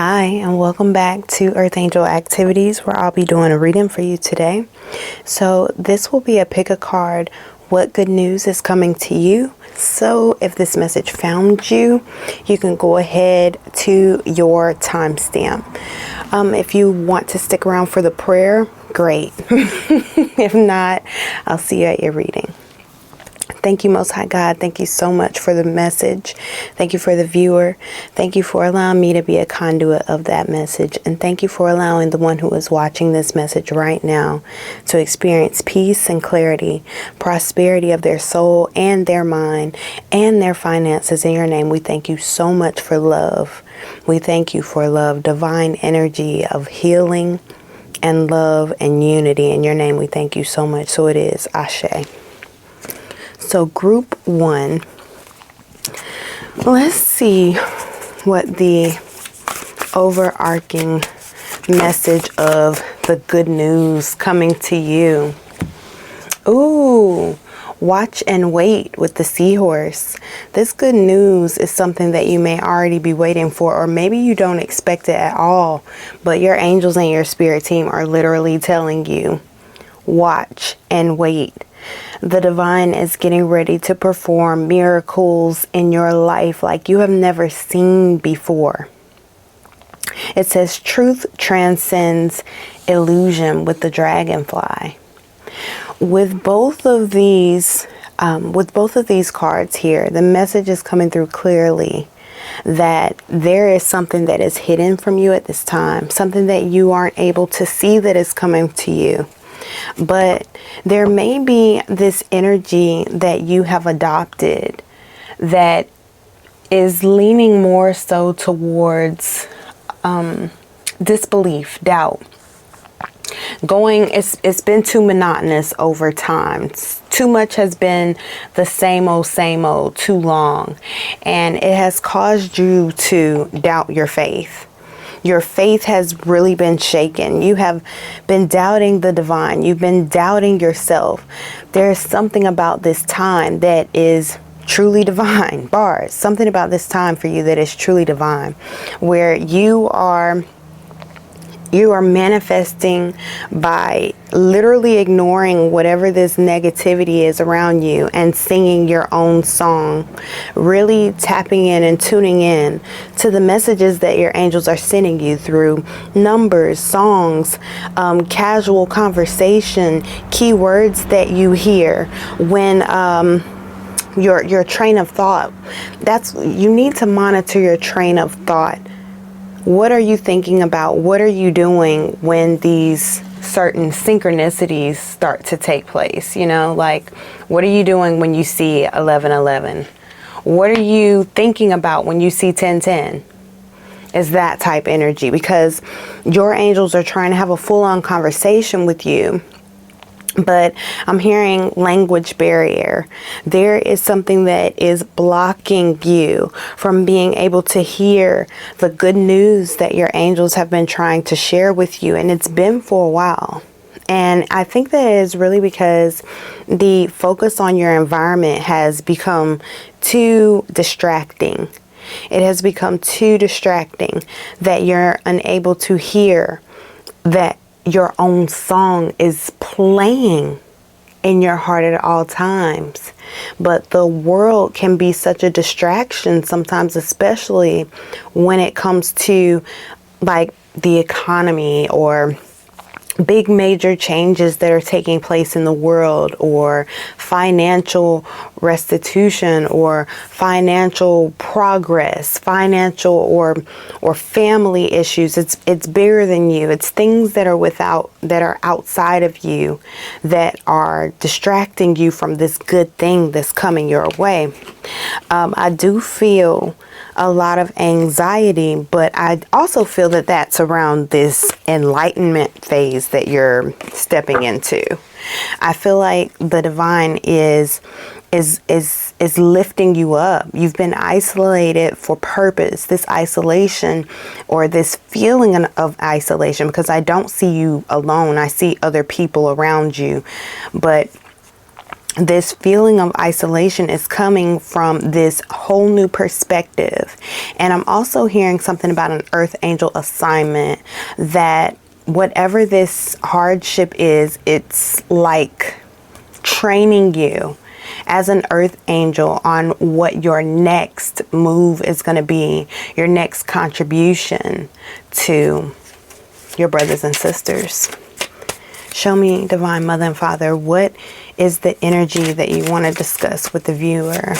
Hi, and welcome back to Earth Angel Activities, where I'll be doing a reading for you today. So this will be a pick a card, what good news is coming to you. So if this message found you, you can go ahead to your timestamp. If you want to stick around for the prayer, great. If not, I'll see you at your reading. Thank you, Most High God. Thank you so much for the message. Thank you for the viewer. Thank you for allowing me to be a conduit of that message. And thank you for allowing the one who is watching this message right now to experience peace and clarity, prosperity of their soul and their mind and their finances. In your name, we thank you so much for love. We thank you for love, divine energy of healing and love and unity. In your name, we thank you so much. So it is. Ashe. So group one, let's see what the overarching message of the good news coming to you. Ooh, watch and wait with the seahorse. This good news is something that you may already be waiting for, or maybe you don't expect it at all, but your angels and your spirit team are literally telling you, watch and wait. The divine is getting ready to perform miracles in your life like you have never seen before. It says truth transcends illusion with the dragonfly. With both of these cards here, the message is coming through clearly that there is something that is hidden from you at this time, something that you aren't able to see that is coming to you. But there may be this energy that you have adopted that is leaning more so towards disbelief, doubt. It's been too monotonous over time. Too much has been the same old, too long. And it has caused you to doubt your faith. Your faith has really been shaken. You have been doubting the divine. You've been doubting yourself. There's something about this time that is truly divine. Bars. Something about this time for you that is truly divine, where you are manifesting by literally ignoring whatever this negativity is around you and singing your own song, really tapping in and tuning in to the messages that your angels are sending you through numbers, songs, casual conversation, keywords that you hear when your train of thought. You need to monitor your train of thought. What are you thinking about? What are you doing when these certain synchronicities start to take place? You know, like, what are you doing when you see 1111? What are you thinking about when you see 1010? Is that type energy, because your angels are trying to have a full-on conversation with you. But I'm hearing language barrier. There is something that is blocking you from being able to hear the good news that your angels have been trying to share with you. And it's been for a while. And I think that is really because the focus on your environment has become too distracting. It has become too distracting that you're unable to hear that your own song is playing in your heart at all times. But the world can be such a distraction sometimes, especially when it comes to like the economy or big major changes that are taking place in the world, or financial restitution, or financial progress, financial or family issues. It's bigger than you. It's things that are outside of you that are distracting you from this good thing that's coming your way. I do feel a lot of anxiety, but I also feel that that's around this enlightenment phase that you're stepping into. I feel like the divine is lifting you up. You've been isolated for purpose. This isolation, or this feeling of isolation, because I don't see you alone. I see other people around you, but this feeling of isolation is coming from this whole new perspective. And I'm also hearing something about an earth angel assignment, that whatever this hardship is, it's like training you as an earth angel on what your next move is going to be, your next contribution to your brothers and sisters. Show me, Divine Mother and Father, what is the energy that you want to discuss with the viewer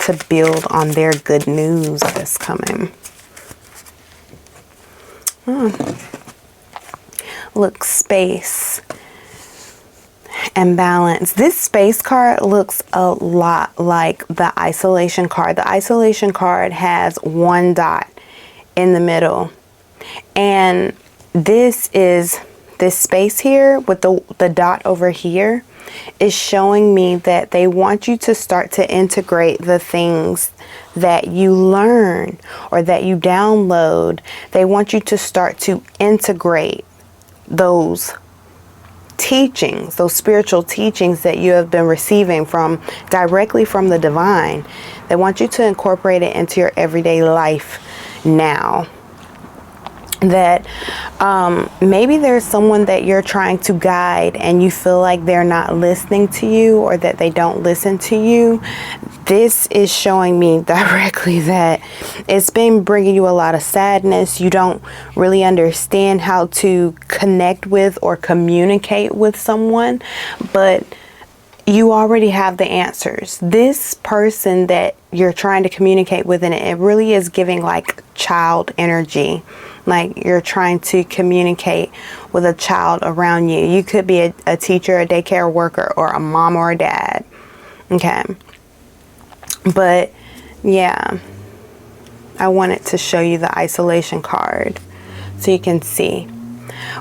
to build on their good news that's coming? Look, space and balance. This space card looks a lot like the isolation card. The isolation card has one dot in the middle, and this space here with the dot over here is showing me that they want you to start to integrate the things that you learn or that you download. They want you to start to integrate those teachings, those spiritual teachings that you have been receiving directly from the divine. They want you to incorporate it into your everyday life now. That maybe there's someone that you're trying to guide and you feel like they're not listening to you, or that they don't listen to you. This is showing me directly that it's been bringing you a lot of sadness. You don't really understand how to connect with or communicate with someone, but you already have the answers. This person that you're trying to communicate with, and it really is giving like child energy. Like you're trying to communicate with a child around you. You could be a teacher, a daycare worker, or a mom or a dad. Okay. But yeah, I wanted to show you the isolation card so you can see.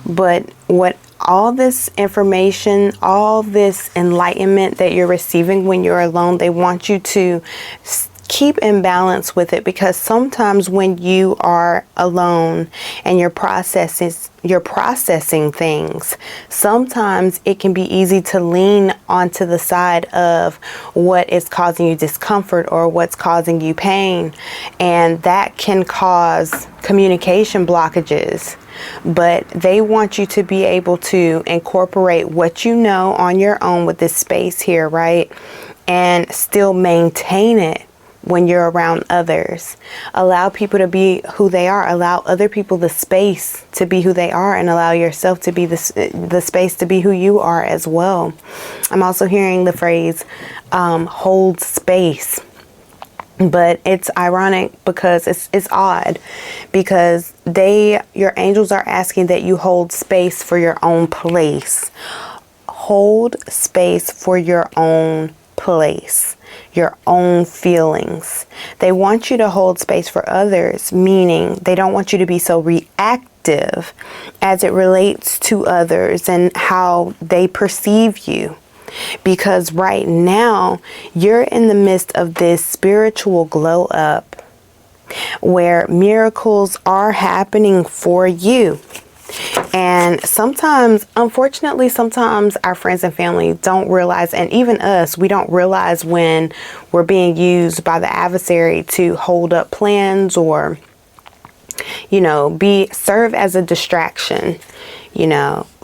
But what all this information, all this enlightenment that you're receiving when you're alone, they want you to keep in balance with it, because sometimes when you are alone and you're processing things, sometimes it can be easy to lean onto the side of what is causing you discomfort or what's causing you pain, and that can cause communication blockages. But they want you to be able to incorporate what you know on your own with this space here, right? And still maintain it when you're around others. Allow people to be who they are. Allow other people the space to be who they are, and allow yourself to be the space to be who you are as well. I'm also hearing the phrase hold space. But it's ironic because it's odd, because your angels are asking that you hold space for your own place. Hold space for your own place, your own feelings. They want you to hold space for others, meaning they don't want you to be so reactive as it relates to others and how they perceive you. Because right now you're in the midst of this spiritual glow up where miracles are happening for you. And sometimes, unfortunately, sometimes our friends and family don't realize, and even us, we don't realize when we're being used by the adversary to hold up plans or, serve as a distraction.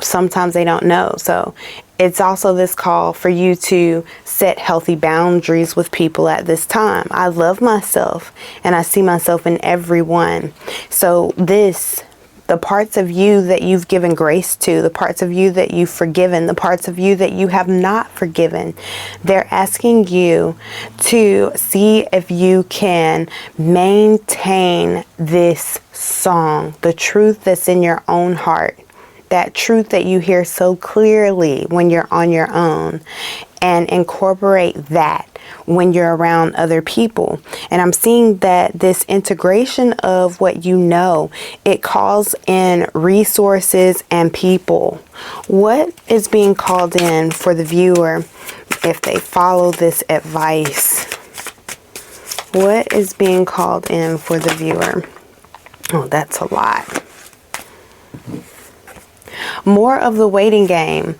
Sometimes they don't know. So it's also this call for you to set healthy boundaries with people at this time. I love myself and I see myself in everyone. So the parts of you that you've given grace to, the parts of you that you've forgiven, the parts of you that you have not forgiven, they're asking you to see if you can maintain this song, the truth that's in your own heart, that truth that you hear so clearly when you're on your own, and incorporate that when you're around other people. And I'm seeing that this integration of what you know, it calls in resources and people. What is being called in for the viewer if they follow this advice? What is being called in for the viewer? Oh, that's a lot. More of the waiting game.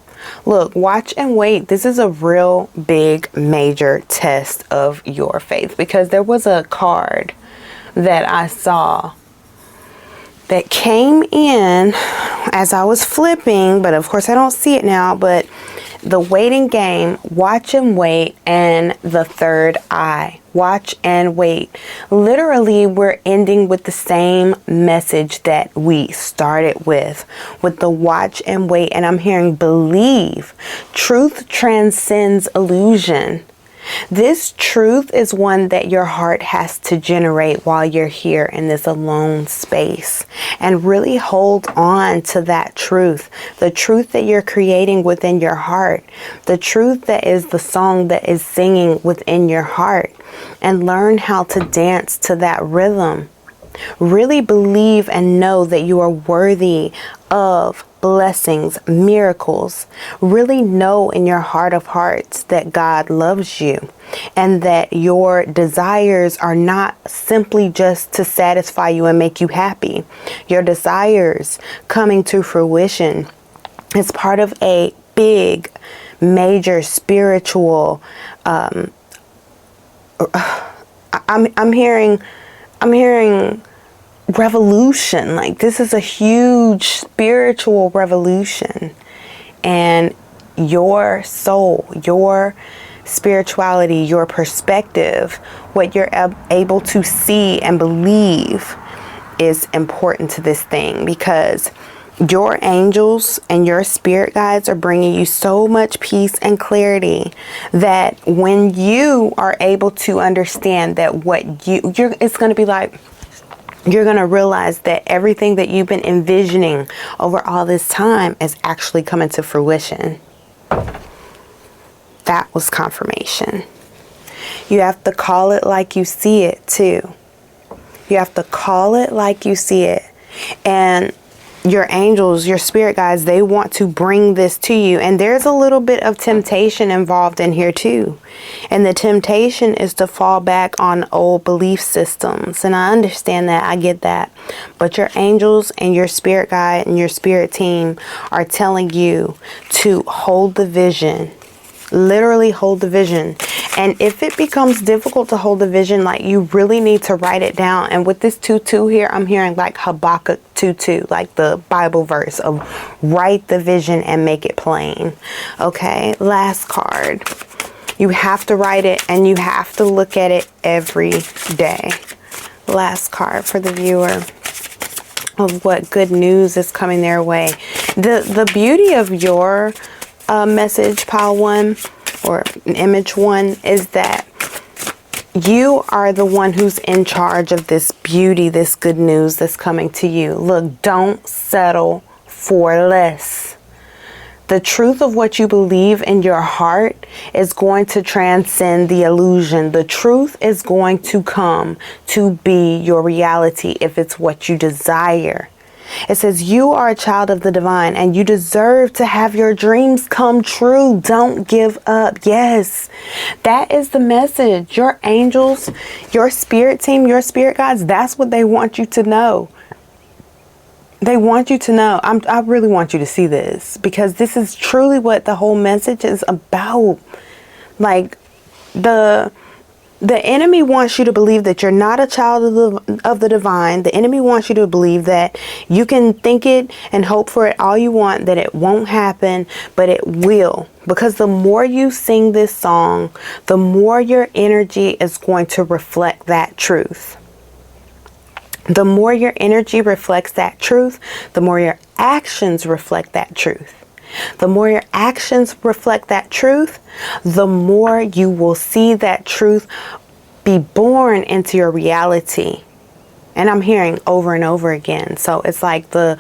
Look, watch and wait. This is a real big, major test of your faith, because there was a card that I saw that came in as I was flipping, but of course I don't see it now. But the waiting game, watch and wait, and the third eye, watch and wait. Literally, we're ending with the same message that we started with the watch and wait. And I'm hearing believe. Truth transcends illusion. This truth is one that your heart has to generate while you're here in this alone space, and really hold on to that truth, the truth that you're creating within your heart, the truth that is the song that is singing within your heart, and learn how to dance to that rhythm. Really believe and know that you are worthy of blessings, miracles. Really know in your heart of hearts that God loves you, and that your desires are not simply just to satisfy you and make you happy. Your desires coming to fruition is part of a big, major spiritual I'm hearing revolution. Like, this is a huge spiritual revolution, and your soul, your spirituality, your perspective, what you're able to see and believe is important to this thing, because your angels and your spirit guides are bringing you so much peace and clarity that when you are able to understand that it's going to be like, you're going to realize that everything that you've been envisioning over all this time is actually coming to fruition. That was confirmation. You have to call it like you see it too. You have to call it like you see it. And your angels, your spirit guides, they want to bring this to you. And there's a little bit of temptation involved in here too. And the temptation is to fall back on old belief systems. And I understand that. I get that. But your angels and your spirit guide and your spirit team are telling you to hold the vision. Literally hold the vision. And if it becomes difficult to hold the vision, like, you really need to write it down. And with this 2-2 here, I'm hearing like Habakkuk 2:2, like the Bible verse of write the vision and make it plain. Okay, last card. You have to write it and you have to look at it every day. Last card for the viewer of what good news is coming their way. The beauty of your message, pile one or image one, is that you are the one who's in charge of this beauty, this good news that's coming to you. Look, don't settle for less. The truth of what you believe in your heart is going to transcend the illusion. The truth is going to come to be your reality if it's what you desire. It says you are a child of the divine and you deserve to have your dreams come true. Don't give up. Yes, that is the message. Your angels, your spirit team, your spirit guides, that's what they want you to know. They want you to know. I really want you to see this, because this is truly what the whole message is about. Like, the enemy wants you to believe that you're not a child of the divine. The enemy wants you to believe that you can think it and hope for it all you want, that it won't happen, but it will. Because the more you sing this song, the more your energy is going to reflect that truth. The more your energy reflects that truth, the more your actions reflect that truth. The more your actions reflect that truth, the more you will see that truth be born into your reality. And I'm hearing over and over again. So it's like the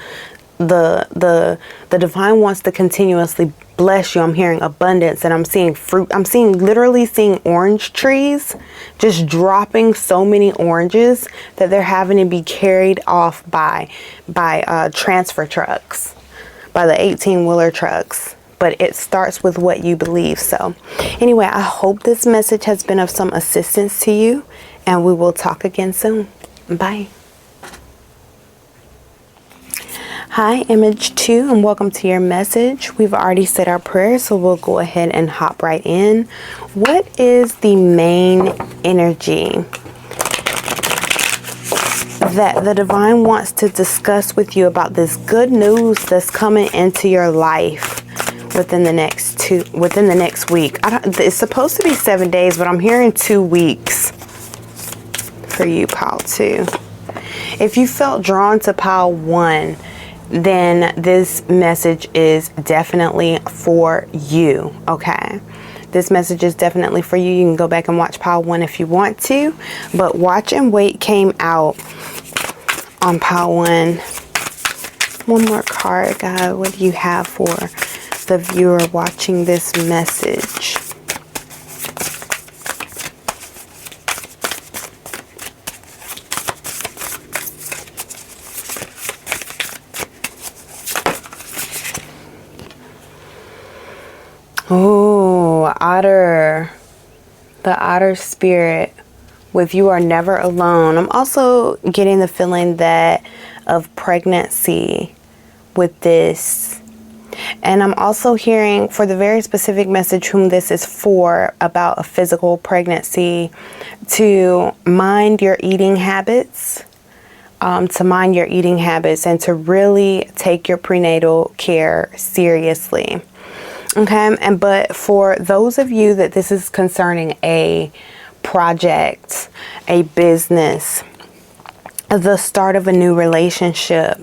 divine wants to continuously bless you. I'm hearing abundance, and I'm seeing fruit. I'm literally seeing orange trees just dropping so many oranges that they're having to be carried off by transfer trucks, by the 18-wheeler trucks. But it starts with what you believe. So anyway, I hope this message has been of some assistance to you, and we will talk again soon. Bye. Hi, Image 2, and welcome to your message. We've already said our prayer, so we'll go ahead and hop right in. What is the main energy that the divine wants to discuss with you about this good news that's coming into your life within the next week? It's supposed to be 7 days, but I'm hearing 2 weeks for you, pile 2. If you felt drawn to pile 1, then this message is definitely for you, okay? This message is definitely for you. You can go back and watch pile 1 if you want to, but Watch and Wait came out on pile 1. One more card, God. What do you have for the viewer watching this message? Oh, Otter. The Otter Spirit with You Are Never Alone. I'm also getting the feeling that of pregnancy with this. And I'm also hearing, for the very specific message whom this is for, about a physical pregnancy, to mind your eating habits. And to really take your prenatal care seriously. Okay, but for those of you that this is concerning a project, a business, the start of a new relationship,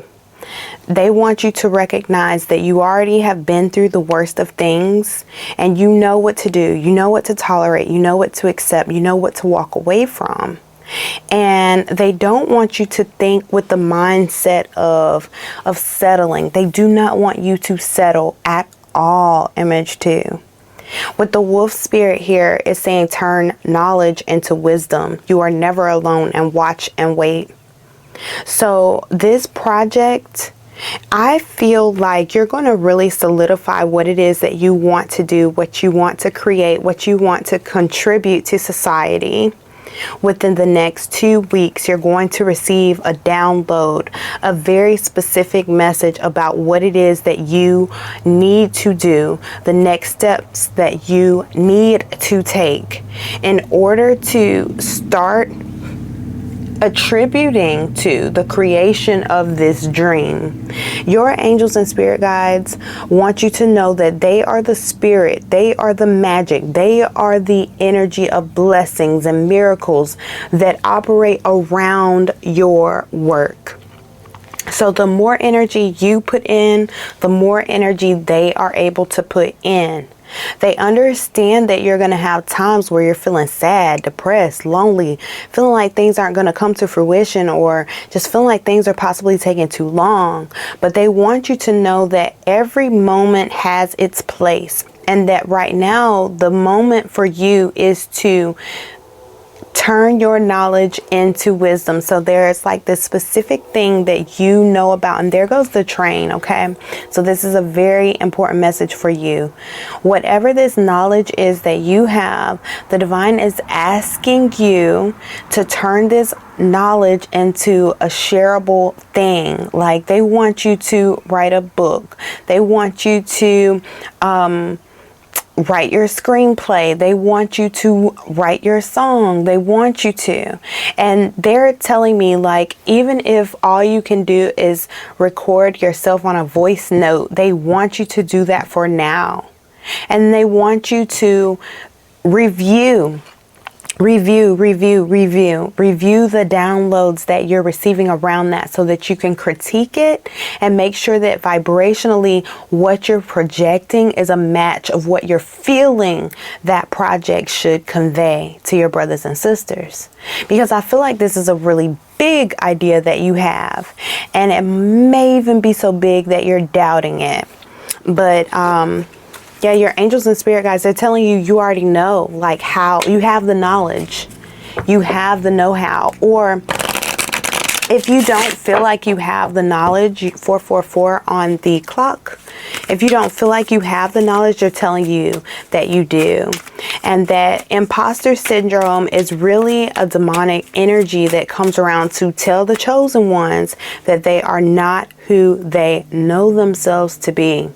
they want you to recognize that you already have been through the worst of things and you know what to do, you know what to tolerate, you know what to accept, you know what to walk away from. And they don't want you to think with the mindset of settling. They do not want you to settle at all, Image 2. With the wolf spirit here, is saying turn knowledge into wisdom. You are never alone, and watch and wait. So this project, I feel like you're going to really solidify what it is that you want to do, what you want to create, what you want to contribute to society. Within the next 2 weeks, you're going to receive a download, a very specific message about what it is that you need to do, the next steps that you need to take in order to start attributing to the creation of this dream. Your angels and spirit guides want you to know that they are the spirit, they are the magic, they are the energy of blessings and miracles that operate around your work. So the more energy you put in, the more energy they are able to put in. They understand that you're going to have times where you're feeling sad, depressed, lonely, feeling like things aren't going to come to fruition, or just feeling like things are possibly taking too long. But they want you to know that every moment has its place, and that right now the moment for you is to turn your knowledge into wisdom. So there's like this specific thing that you know about, and there goes the train, okay? So this is a very important message for you. Whatever this knowledge is that you have, the divine is asking you to turn this knowledge into a shareable thing. Like they want you to write a book. They want you to write your screenplay. They want you to write your song. They want you to. And they're telling me, like, even if all you can do is record yourself on a voice note, they want you to do that for now. And they want you to review the downloads that you're receiving around that, so that you can critique it and make sure that vibrationally what you're projecting is a match of what you're feeling that project should convey to your brothers and sisters. Because I feel like this is a really big idea that you have, and it may even be so big that you're doubting it. But yeah, your angels and spirit guides, they're telling you, you already know, like, how you have the knowledge, you have the know-how. Or if you don't feel like you have the knowledge, 444 on the clock, If you don't feel like you have the knowledge, they're telling you that you do. And that imposter syndrome is really a demonic energy that comes around to tell the chosen ones that they are not who they know themselves to be.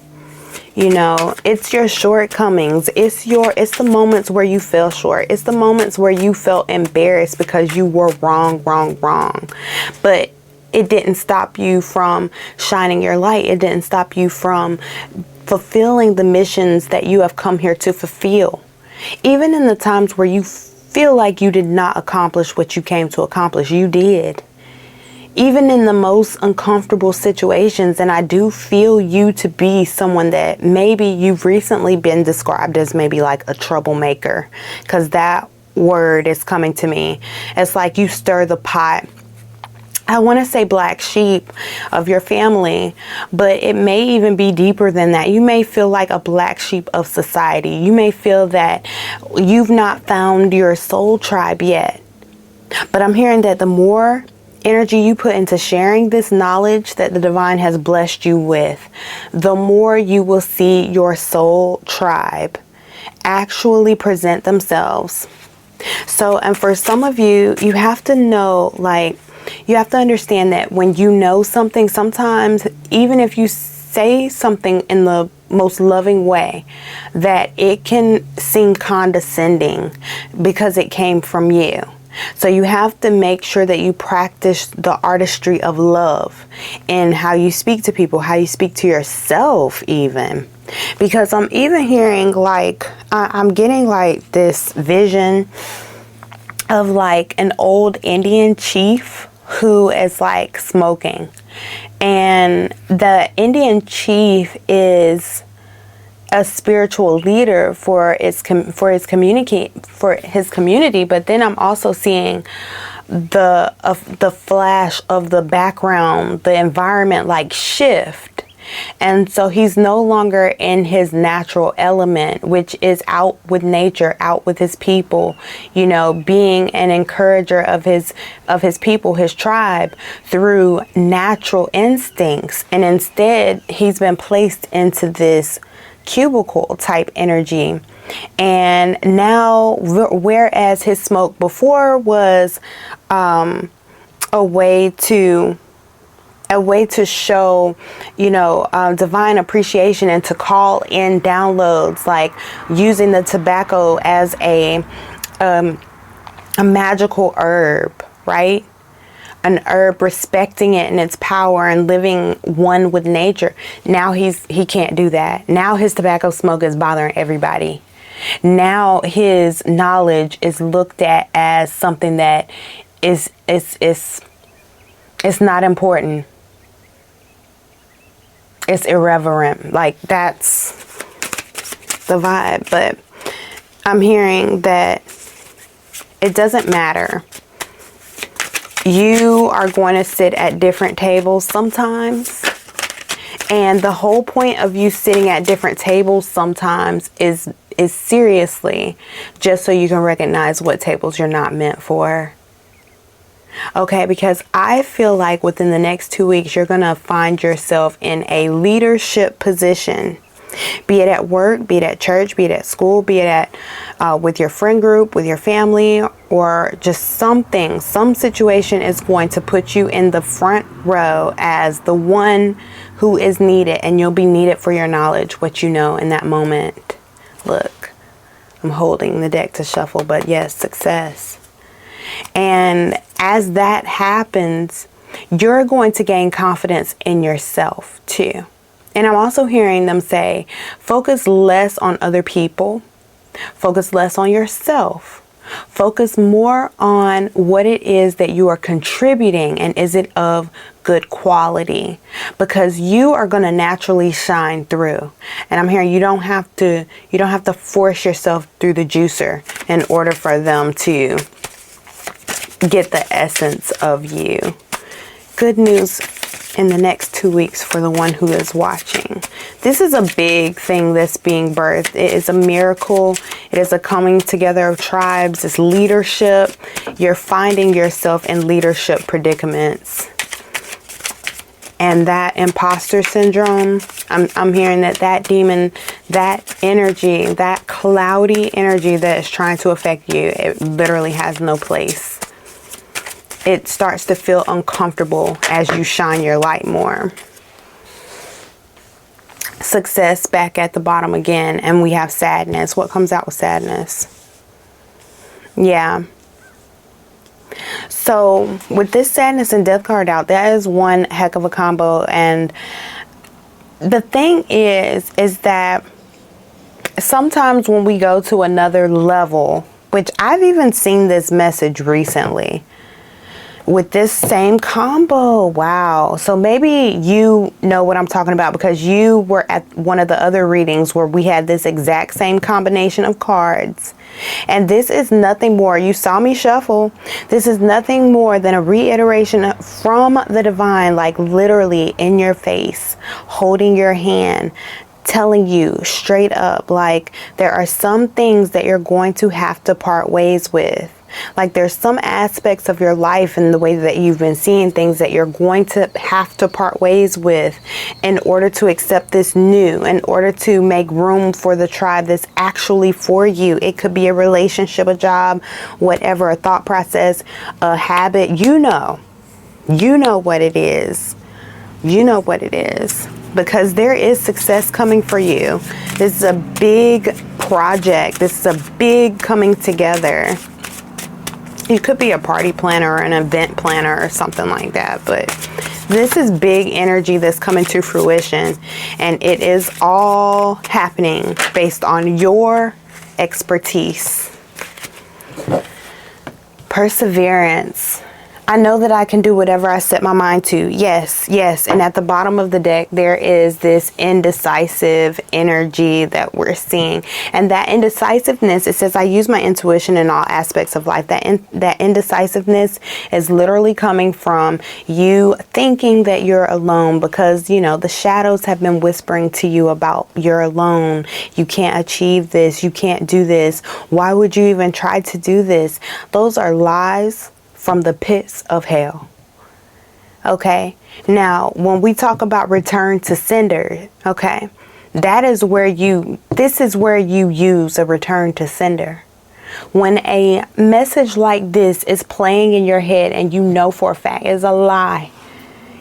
You know, it's your shortcomings. It's the moments where you fell short. It's the moments where you felt embarrassed because you were wrong. But it didn't stop you from shining your light. It didn't stop you from fulfilling the missions that you have come here to fulfill. Even in the times where you feel like you did not accomplish what you came to accomplish, you did. Even in the most uncomfortable situations, and I do feel you to be someone that maybe you've recently been described as maybe like a troublemaker, because that word is coming to me. It's like you stir the pot. I want to say black sheep of your family, but it may even be deeper than that. You may feel like a black sheep of society. You may feel that you've not found your soul tribe yet. But I'm hearing that the more energy you put into sharing this knowledge that the divine has blessed you with, the more you will see your soul tribe actually present themselves. So, and for some of you, you have to know, like, you have to understand that when you know something, sometimes even if you say something in the most loving way, that it can seem condescending because it came from you. So you have to make sure that you practice the artistry of love in how you speak to people, how you speak to yourself even. Because I'm even hearing like, I'm getting like this vision of like an old Indian chief who is like smoking. And the Indian chief is a spiritual leader for his community, but then I'm also seeing the flash of the background, the environment like shift, and so he's no longer in his natural element, which is out with nature, out with his people, you know, being an encourager of his people, his tribe, through natural instincts. And instead he's been placed into this cubicle type energy. And now, whereas his smoke before was a way to show, you know, divine appreciation and to call in downloads, like using the tobacco as a magical herb, right? An herb, respecting it and its power and living one with nature. Now he can't do that. Now his tobacco smoke is bothering everybody. Now his knowledge is looked at as something that is not important. It's irreverent. Like, that's the vibe. But I'm hearing that it doesn't matter. You are going to sit at different tables sometimes. And the whole point of you sitting at different tables sometimes is seriously just so you can recognize what tables you're not meant for. Okay, because I feel like within the next 2 weeks, you're going to find yourself in a leadership position. Be it at work, be it at church, be it at school, be it at with your friend group, with your family, or just some situation is going to put you in the front row as the one who is needed, and you'll be needed for your knowledge, what you know in that moment. Look, I'm holding the deck to shuffle, but yes, success. And as that happens, you're going to gain confidence in yourself too. And I'm also hearing them say, focus less on other people, focus less on yourself, focus more on what it is that you are contributing, and is it of good quality, because you are going to naturally shine through. And I'm hearing you don't have to force yourself through the juicer in order for them to get the essence of you. Good news in the next 2 weeks for the one who is watching. This is a big thing that's being birthed. It is a miracle. It is a coming together of tribes. It's leadership. You're finding yourself in leadership predicaments. And that imposter syndrome, I'm hearing that demon, that energy, that cloudy energy that is trying to affect you, it literally has no place. It starts to feel uncomfortable as you shine your light more. Success back at the bottom again, and we have sadness. What comes out with sadness? Yeah. So with this sadness and death card out, that is one heck of a combo. And the thing is that sometimes when we go to another level, which I've even seen this message recently with this same combo. Wow. So maybe you know what I'm talking about because you were at one of the other readings where we had this exact same combination of cards. And this is nothing more. You saw me shuffle. This is nothing more than a reiteration from the divine, like literally in your face, holding your hand, telling you straight up, like there are some things that you're going to have to part ways with. Like there's some aspects of your life and the way that you've been seeing things that you're going to have to part ways with in order to accept this new, in order to make room for the tribe that's actually for you. It could be a relationship, a job, whatever, a thought process, a habit. You know what it is. You know what it is. Because there is success coming for you. This is a big project. This is a big coming together. You could be a party planner or an event planner or something like that, but this is big energy that's coming to fruition, and it is all happening based on your expertise. Perseverance. I know that I can do whatever I set my mind to. Yes, yes. And at the bottom of the deck, there is this indecisive energy that we're seeing. And that indecisiveness, it says, I use my intuition in all aspects of life. That indecisiveness is literally coming from you thinking that you're alone because, you know, the shadows have been whispering to you about you're alone. You can't achieve this. You can't do this. Why would you even try to do this? Those are lies from the pits of hell. Okay. Now, when we talk about return to sender, okay, this is where you use a return to sender. When a message like this is playing in your head and you know for a fact it's a lie,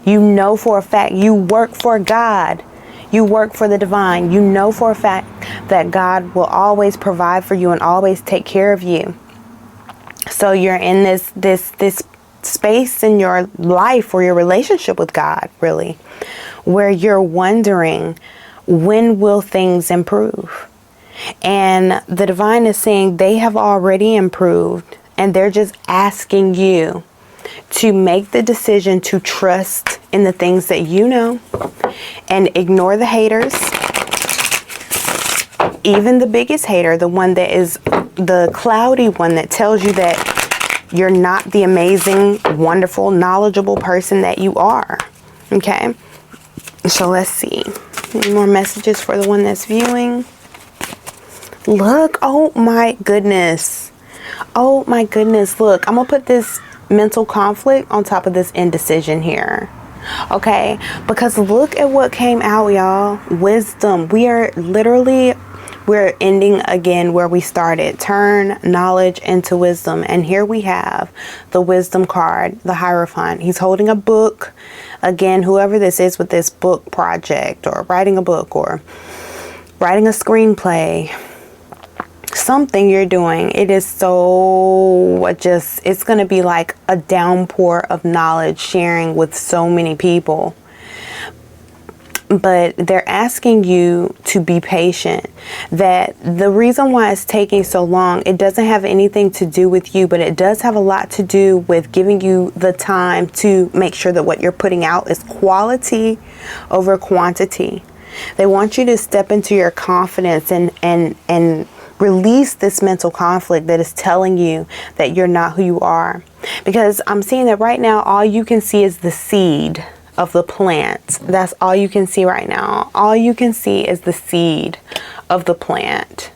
you know for a fact you work for God, you work for the divine, you know for a fact that God will always provide for you and always take care of you. So you're in this space in your life or your relationship with God, really, where you're wondering, when will things improve? And the divine is saying they have already improved, and they're just asking you to make the decision to trust in the things that you know and ignore the haters. Even the biggest hater, the one that is the cloudy one that tells you that you're not the amazing, wonderful, knowledgeable person that you are. Okay. So let's see. Any more messages for the one that's viewing? Look. Oh my goodness. Oh my goodness. Look, I'm going to put this mental conflict on top of this indecision here. Okay. Because look at what came out, y'all. Wisdom. We're ending again where we started. Turn knowledge into wisdom. And here we have the wisdom card, the Hierophant. He's holding a book. Again, whoever this is with this book project or writing a book or writing a screenplay, something you're doing. It is it's going to be like a downpour of knowledge sharing with so many people. But they're asking you to be patient. That the reason why it's taking so long, it doesn't have anything to do with you, but it does have a lot to do with giving you the time to make sure that what you're putting out is quality over quantity. They want you to step into your confidence and release this mental conflict that is telling you that you're not who you are. Because I'm seeing that right now, all you can see is the seed of the plant. That's all you can see right now. All you can see is the seed of the plant.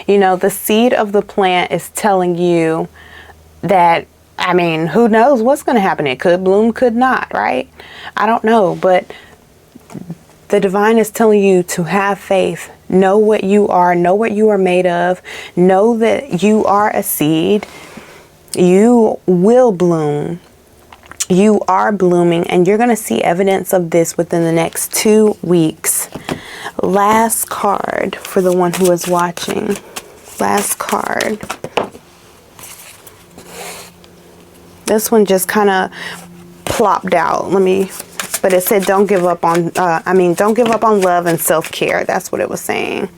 You know, the seed of the plant is telling you that I mean, who knows what's going to happen? It could bloom, could not, right? I don't know, but the divine is telling you to have faith. Know what you are. Know what you are made of. Know that you are a seed. You will bloom. You are blooming, and you're going to see evidence of this within the next 2 weeks. Last card for the one who is watching. Last card. This one just kind of plopped out. But it said don't give up on, don't give up on love and self-care. That's what it was saying.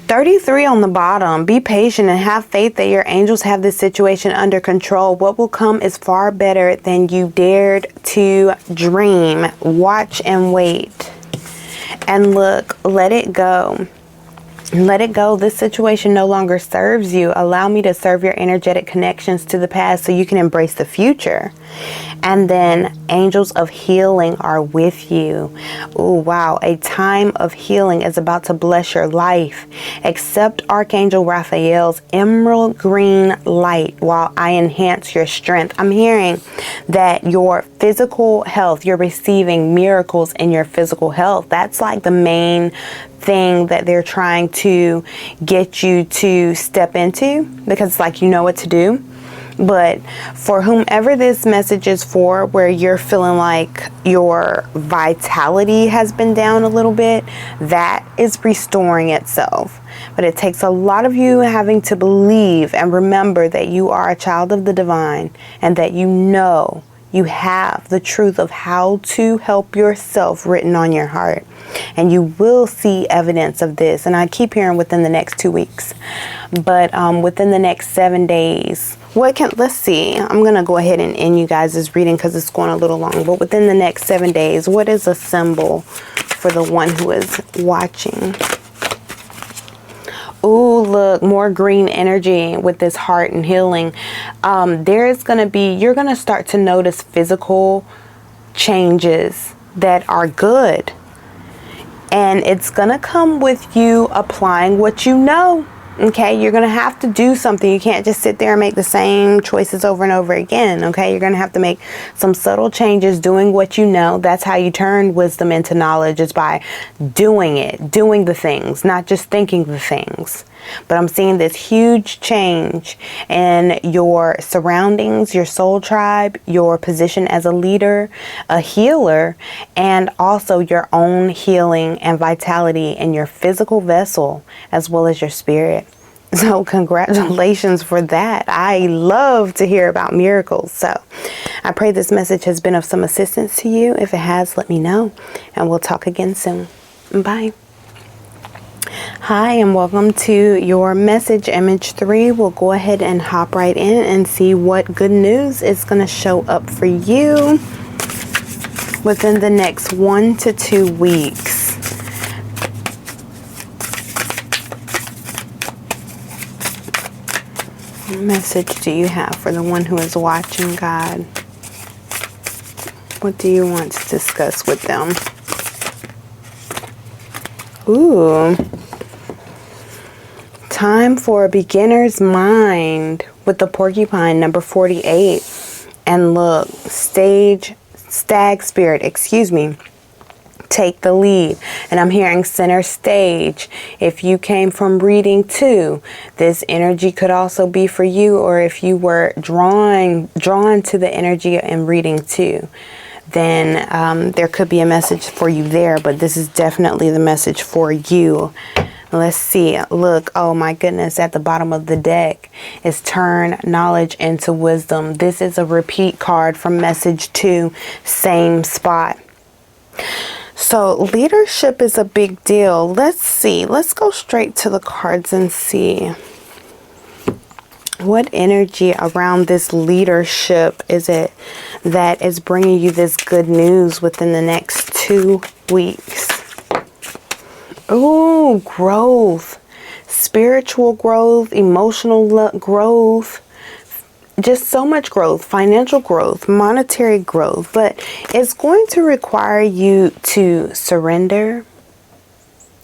33 on the bottom. Be patient and have faith that your angels have this situation under control. What will come is far better than you dared to dream. Watch and wait. And look, let it go. Let it go. This situation no longer serves you. Allow me to serve your energetic connections to the past so you can embrace the future. And then angels of healing are with you. Oh, wow. A time of healing is about to bless your life. Accept Archangel Raphael's emerald green light while I enhance your strength. I'm hearing that your physical health, you're receiving miracles in your physical health. That's like the main thing that they're trying to get you to step into, because it's like you know what to do. But for whomever this message is for, where you're feeling like your vitality has been down a little bit, that is restoring itself. But it takes a lot of you having to believe and remember that you are a child of the divine, and that you have the truth of how to help yourself written on your heart. And you will see evidence of this. And I keep hearing within the next 2 weeks. But within the next 7 days, let's see. I'm going to go ahead and end you guys' reading because it's going a little long. But within the next 7 days, what is a symbol for the one who is watching? Oh, look, more green energy with this heart and healing. You're going to start to notice physical changes that are good. And it's going to come with you applying what you know. Okay, you're going to have to do something. You can't just sit there and make the same choices over and over again. Okay, you're going to have to make some subtle changes, doing what you know. That's how you turn wisdom into knowledge, is by doing it, doing the things, not just thinking the things. But I'm seeing this huge change in your surroundings, your soul tribe, your position as a leader, a healer, and also your own healing and vitality in your physical vessel as well as your spirit. So congratulations for that. I love to hear about miracles. So I pray this message has been of some assistance to you. If it has, let me know, and we'll talk again soon. Bye. Hi, and welcome to your message image 3. We'll go ahead and hop right in and see what good news is going to show up for you within the next 1 to 2 weeks. What message do you have for the one who is watching, God? What do you want to discuss with them? Ooh. Time for a beginner's mind with the porcupine, number 48. And look, stag spirit, take the lead. And I'm hearing center stage. If you came from reading 2, this energy could also be for you. Or if you were drawn to the energy in reading 2, then there could be a message for you there. But this is definitely the message for you. Let's see. Look, oh my goodness, at the bottom of the deck is turn knowledge into wisdom. This is a repeat card from message 2, same spot. So leadership is a big deal. Let's see. Let's go straight to the cards and see what energy around this leadership is it that is bringing you this good news within the next 2 weeks. Oh, growth, spiritual growth, emotional growth, just so much growth, financial growth, monetary growth. But it's going to require you to surrender.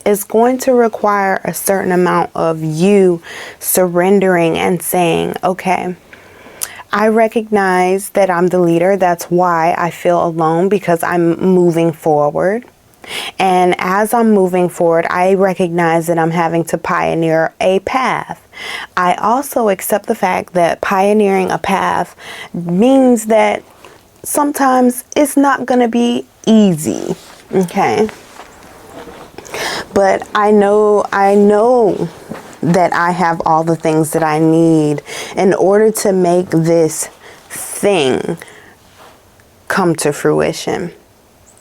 It's going to require a certain amount of you surrendering and saying, okay, I recognize that I'm the leader. That's why I feel alone, because I'm moving forward. And as I'm moving forward, I recognize that I'm having to pioneer a path. I also accept the fact that pioneering a path means that sometimes it's not going to be easy. Okay. But I know that I have all the things that I need in order to make this thing come to fruition,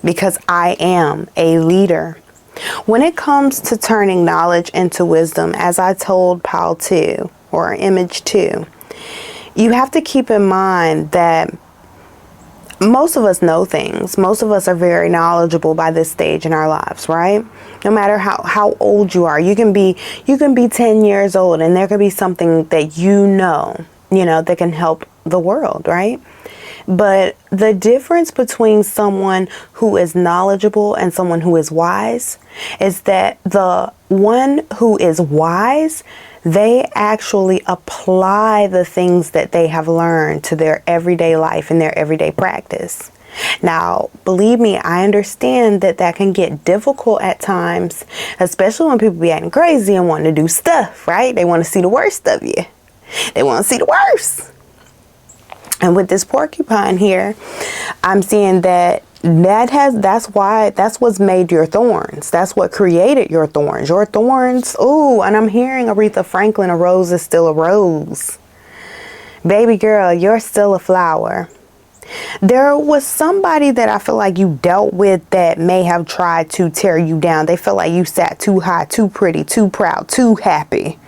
because I am a leader. When it comes to turning knowledge into wisdom, as I told Pile 2 or Image 2, you have to keep in mind that most of us know things. Most of us are very knowledgeable by this stage in our lives, right? No matter how old you are, you can be 10 years old and there could be something that you know that can help the world, right? But the difference between someone who is knowledgeable and someone who is wise is that the one who is wise, they actually apply the things that they have learned to their everyday life and their everyday practice. Now, believe me, I understand that can get difficult at times, especially when people be acting crazy and wanting to do stuff, right? They want to see the worst of you. They want to see the worst. And with this porcupine here, I'm seeing that's what's made your thorns. That's what created your thorns. Your thorns, ooh, and I'm hearing Aretha Franklin, a rose is still a rose. Baby girl, you're still a flower. There was somebody that I feel like you dealt with that may have tried to tear you down. They felt like you sat too high, too pretty, too proud, too happy.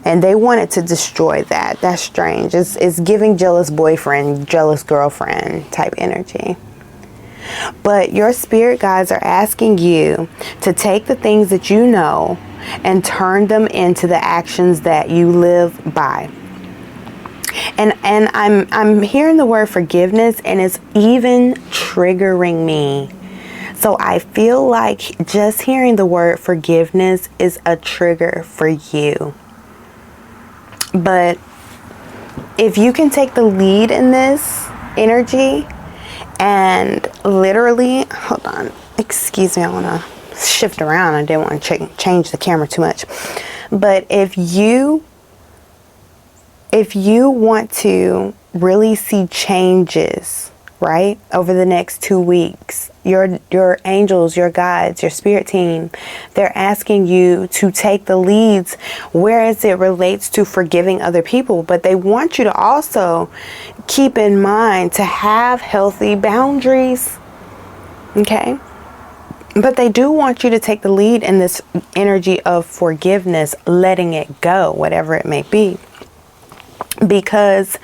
And they wanted to destroy that. That's strange. It's giving jealous boyfriend, jealous girlfriend type energy. But your spirit guides are asking you to take the things that you know and turn them into the actions that you live by. And I'm hearing the word forgiveness, and it's even triggering me. So I feel like just hearing the word forgiveness is a trigger for you. But if you can take the lead in this energy and literally, hold on, excuse me, I want to shift around. I didn't want to change the camera too much. But if you want to really see changes, right, over the next 2 weeks, your angels, your guides, your spirit team, they're asking you to take the leads whereas it relates to forgiving other people. But they want you to also keep in mind to have healthy boundaries. Okay? But they do want you to take the lead in this energy of forgiveness, letting it go, whatever it may be. Because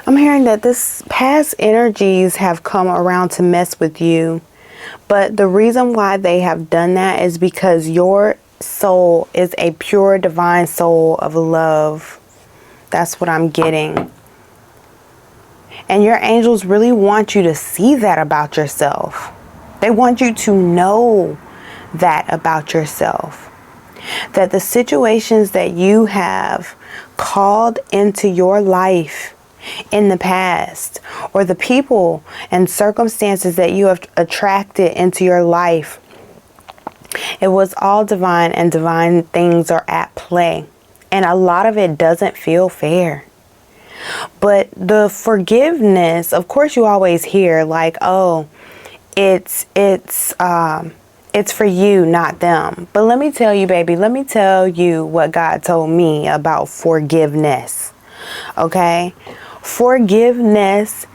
I'm hearing that this past energies have come around to mess with you. But the reason why they have done that is because your soul is a pure divine soul of love. That's what I'm getting. And your angels really want you to see that about yourself. They want you to know that about yourself. That the situations that you have called into your life in the past, or the people and circumstances that you have attracted into your life, it was all divine, and divine things are at play. And a lot of it doesn't feel fair. But the forgiveness, of course, you always hear like, oh, it's for you, not them. But let me tell you, baby, let me tell you what God told me about forgiveness. Okay? Forgiveness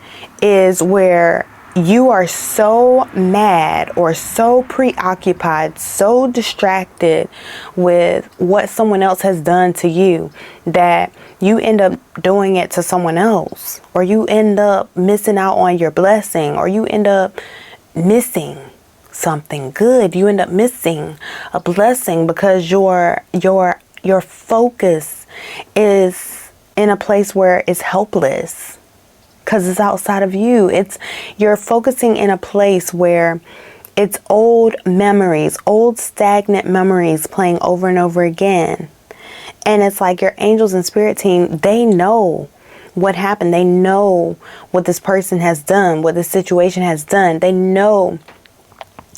is where you are so mad or so preoccupied, so distracted with what someone else has done to you that you end up doing it to someone else, or you end up missing out on your blessing, or you end up missing something good. You end up missing a blessing because your focus is in a place where it's helpless. because it's outside of you. You're focusing in a place where it's old memories, old stagnant memories playing over and over again. And it's like your angels and spirit team, they know what happened. They know what this person has done, what this situation has done. They know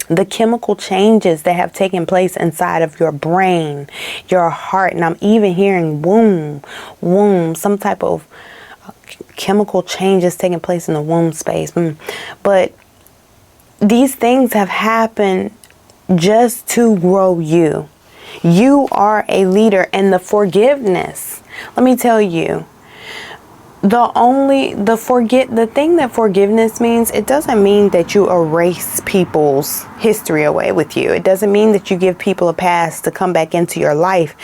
the chemical changes that have taken place inside of your brain, your heart. And I'm even hearing womb, some type of chemical changes taking place in the womb space. But these things have happened just to grow you. You are a leader, and the forgiveness, let me tell you, the thing that forgiveness means, it doesn't mean that you erase people's history away with you. It doesn't mean that you give people a pass to come back into your life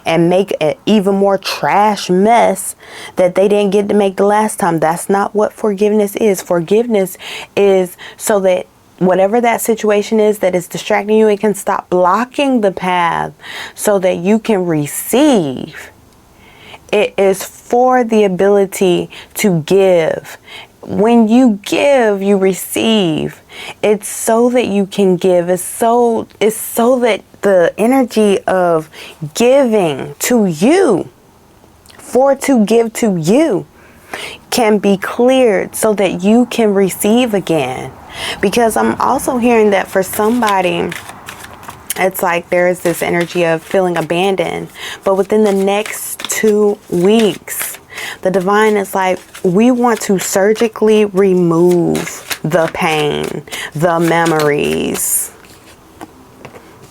and make an even more trash mess that they didn't get to make the last time. That's not what forgiveness is. Forgiveness is so that whatever that situation is that is distracting you, it can stop blocking the path so that you can receive. It is for the ability to give. When you give, you receive. It's so that you can give. It's so that the energy of giving to you, to give to you, can be cleared so that you can receive again. Because I'm also hearing that for somebody, it's like there's this energy of feeling abandoned. But within the next 2 weeks, the divine is like, we want to surgically remove the pain, the memories.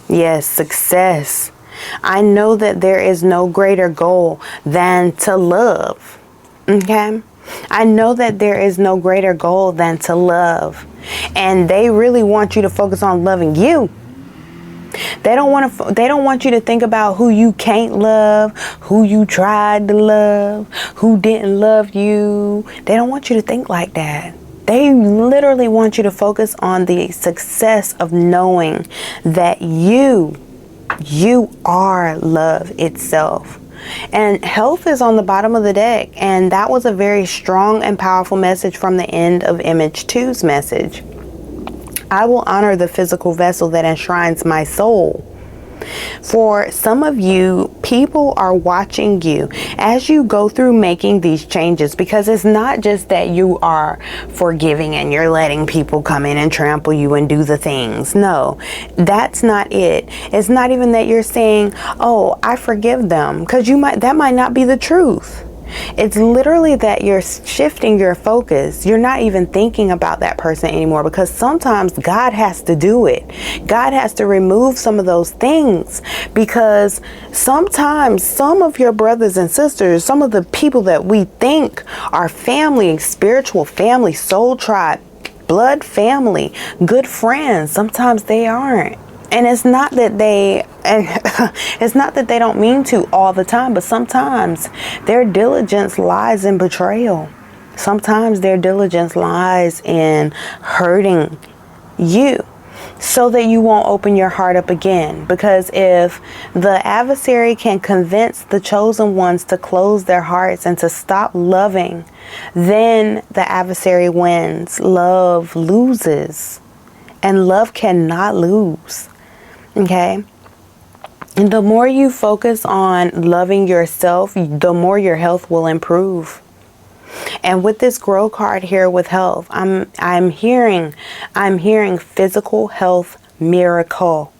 Yes, success. I know that there is no greater goal than to love. Okay? I know that there is no greater goal than to love. And they really want you to focus on loving you. They don't want you to think about who you can't love, who you tried to love, who didn't love you. They don't want you to think like that. They literally want you to focus on the success of knowing that you are love itself. And health is on the bottom of the deck. And that was a very strong and powerful message from the end of Image 2's message. I will honor the physical vessel that enshrines my soul. For some of you, people are watching you as you go through making these changes, because it's not just that you are forgiving and you're letting people come in and trample you and do the things. No, that's not it. It's not even that you're saying, oh, I forgive them, because that might not be the truth. It's literally that you're shifting your focus. You're not even thinking about that person anymore, because sometimes God has to do it. God has to remove some of those things, because sometimes some of your brothers and sisters, some of the people that we think are family, spiritual family, soul tribe, blood family, good friends, sometimes they aren't. And it's not that they don't mean to all the time, but sometimes their diligence lies in betrayal. Sometimes their diligence lies in hurting you so that you won't open your heart up again. Because if the adversary can convince the chosen ones to close their hearts and to stop loving, then the adversary wins. Love loses, and love cannot lose. Okay? And the more you focus on loving yourself, the more your health will improve. And with this grow card here with health, I'm hearing physical health miracle.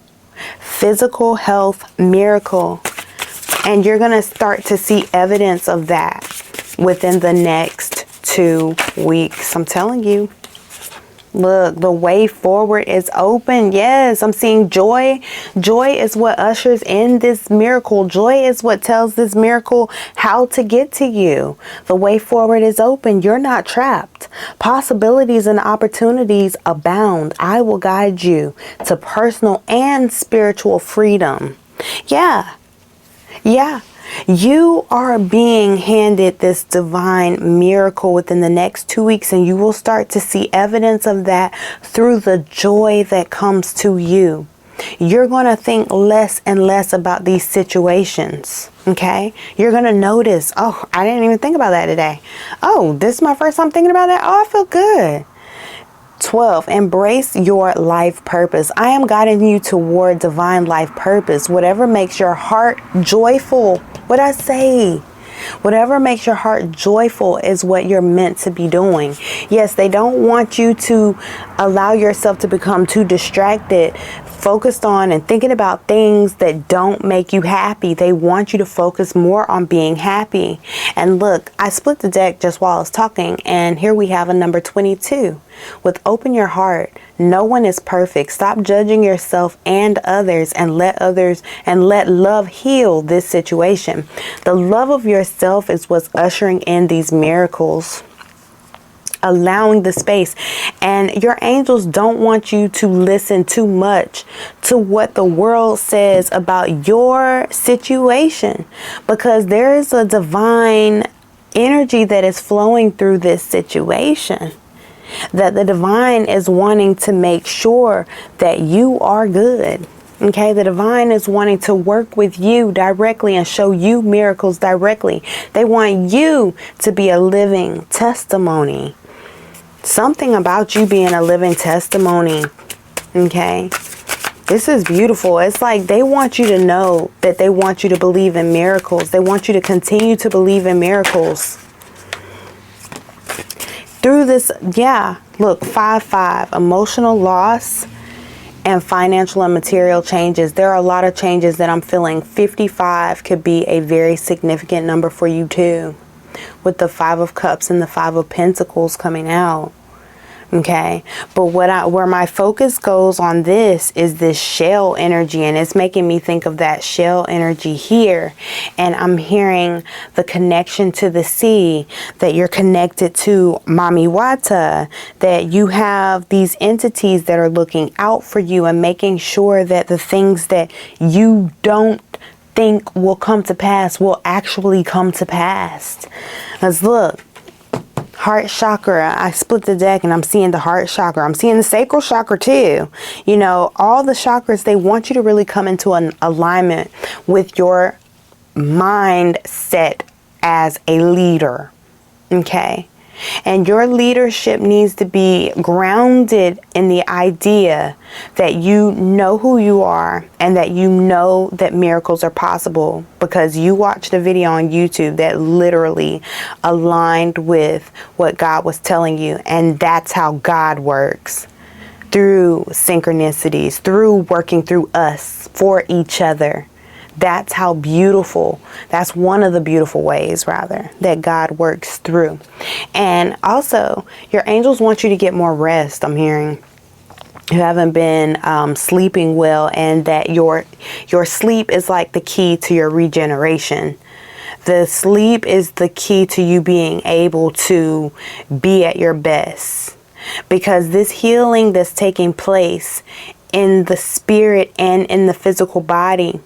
Physical health miracle. And you're going to start to see evidence of that within the next 2 weeks. I'm telling you. Look, the way forward is open. Yes, I'm seeing joy. Joy is what ushers in this miracle. Joy is what tells this miracle how to get to you. The way forward is open. You're not trapped. Possibilities and opportunities abound. I will guide you to personal and spiritual freedom. Yeah. You are being handed this divine miracle within the next 2 weeks, and you will start to see evidence of that through the joy that comes to you. you're going to think less and less about these situations. Okay, you're going to notice, oh, I didn't even think about that today. Oh, this is my first time thinking about that. Oh, I feel good. 12, embrace your life purpose. I am guiding you toward divine life purpose. Whatever makes your heart joyful. What I say? Whatever makes your heart joyful is what you're meant to be doing. Yes, they don't want you to allow yourself to become too distracted, focused on and thinking about things that don't make you happy. They want you to focus more on being happy. And look, I split the deck just while I was talking, and here we have a number 22. With open your heart, no one is perfect. Stop judging yourself and others, and let love heal this situation. The love of yourself is what's ushering in these miracles, allowing the space. And your angels don't want you to listen too much to what the world says about your situation, because there is a divine energy that is flowing through this situation, that the divine is wanting to make sure that you are good. Okay, the divine is wanting to work with you directly and show you miracles directly. They want you to be a living testimony. Something about you being a living testimony. Okay, this is beautiful. It's like they want you to know that they want you to believe in miracles. They want you to continue to believe in miracles. Through this, yeah, look, 5-5, emotional loss and financial and material changes. There are a lot of changes that I'm feeling. 55 could be a very significant number for you too, with the 5 of Cups and the 5 of Pentacles coming out. Okay, but where my focus goes on this is this shell energy, and it's making me think of that shell energy here. And I'm hearing the connection to the sea, that you're connected to Mami Wata, that you have these entities that are looking out for you and making sure that the things that you don't think will come to pass will actually come to pass. Let's look. Heart chakra. I split the deck and I'm seeing the heart chakra. I'm seeing the sacral chakra too. You know, all the chakras, they want you to really come into an alignment with your mindset as a leader. Okay. And your leadership needs to be grounded in the idea that you know who you are and that you know that miracles are possible, because you watched a video on YouTube that literally aligned with what God was telling you. And that's how God works, through synchronicities, through working through us for each other. That's how beautiful, that's one of the beautiful ways, rather, that God works through. And also, your angels want you to get more rest, I'm hearing. You haven't been sleeping well, and that your sleep is like the key to your regeneration. The sleep is the key to you being able to be at your best. Because this healing that's taking place in the spirit and in the physical body,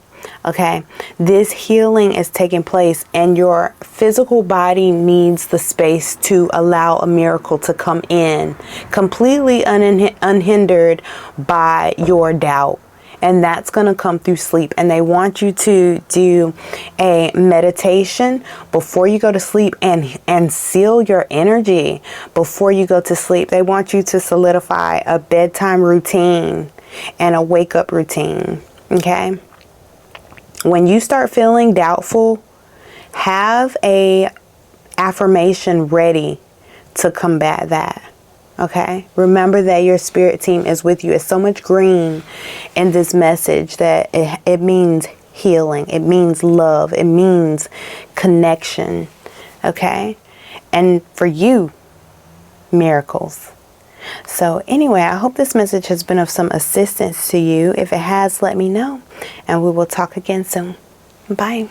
okay, this healing is taking place, and your physical body needs the space to allow a miracle to come in, completely unhindered by your doubt. And that's going to come through sleep. And they want you to do a meditation before you go to sleep, and seal your energy before you go to sleep. They want you to solidify a bedtime routine and a wake up routine. Okay. When you start feeling doubtful, have a affirmation ready to combat that. Okay? Remember that your spirit team is with you. It's so much green in this message that it means healing. It means love. It means connection. Okay? And for you, miracles. So anyway, I hope this message has been of some assistance to you. If it has, let me know, and we will talk again soon. Bye.